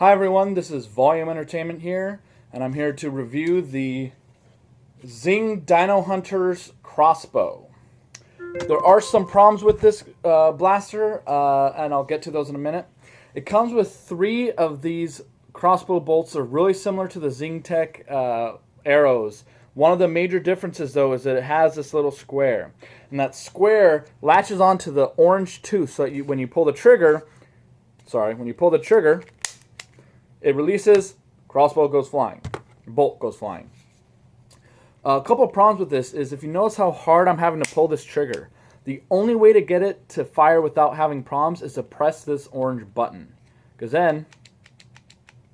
Hi everyone, this is Volume Entertainment here, and I'm here to review the Zing Dino Hunterz Crossbow. There are some problems with this blaster, and I'll get to those in a minute. It comes with 3 of these crossbow bolts that are really similar to the Zing Tech arrows. One of the major differences, though, is that it has this little square, and that square latches onto the orange tooth, so that when you pull the trigger, it releases, crossbow goes flying, bolt goes flying. A couple of problems with this is if you notice how hard I'm having to pull this trigger, the only way to get it to fire without having problems is to press this orange button, because then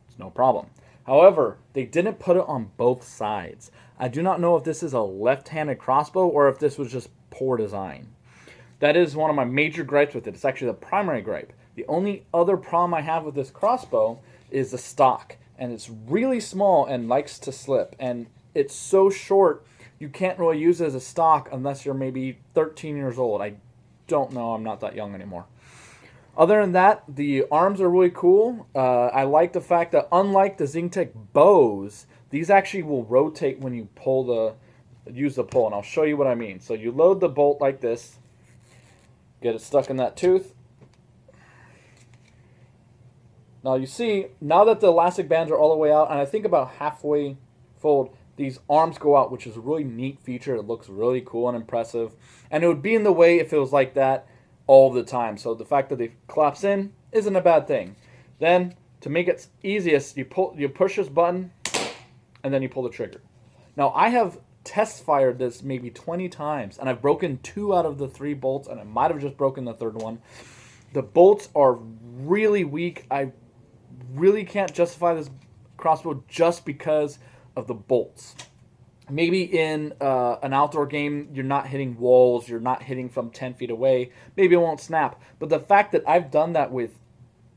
it's no problem. However, they didn't put it on both sides. I do not know if this is a left-handed crossbow or if this was just poor design. That is one of my major gripes with it. It's actually the primary gripe. The only other problem I have with this crossbow is the stock, and it's really small and likes to slip, and it's so short you can't really use it as a stock unless you're maybe 13 years old. I don't know, I'm not that young anymore. Other than that, the arms are really cool. I like the fact that unlike the Zing Tech bows, these actually will rotate when you use the pull, and I'll show you what I mean. So you load the bolt like this, get it stuck in that tooth. Now you see, now that the elastic bands are all the way out, and I think about halfway fold, these arms go out, which is a really neat feature. It looks really cool and impressive. And it would be in the way if it was like that all the time. So the fact that they collapse in isn't a bad thing. Then, to make it easiest, you push this button, and then you pull the trigger. Now I have test fired this maybe 20 times, and I've broken 2 out of the 3 bolts, and I might have just broken the 3rd one. The bolts are really weak. I really can't justify this crossbow just because of the bolts. Maybe in an outdoor game, you're not hitting walls, you're not hitting from 10 feet away, maybe it won't snap. But the fact that I've done that with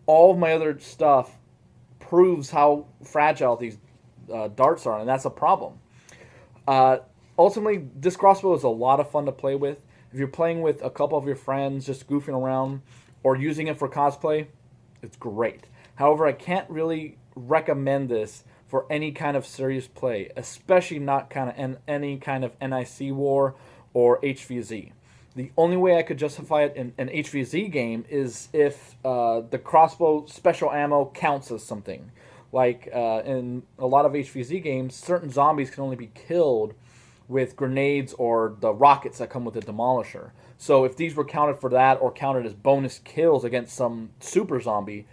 all of my other stuff proves how fragile these darts are, and that's a problem. Ultimately, this crossbow is a lot of fun to play with. If you're playing with a couple of your friends, just goofing around, or using it for cosplay, it's great. However, I can't really recommend this for any kind of serious play, especially not any kind of NIC war or HVZ. The only way I could justify it in an HVZ game is if the crossbow special ammo counts as something. Like in a lot of HVZ games, certain zombies can only be killed with grenades or the rockets that come with the Demolisher. So if these were counted for that or counted as bonus kills against some super zombie,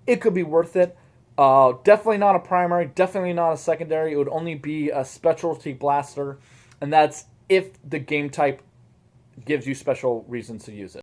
it could be worth it. Definitely not a primary, definitely not a secondary. It would only be a specialty blaster, and that's if the game type gives you special reasons to use it.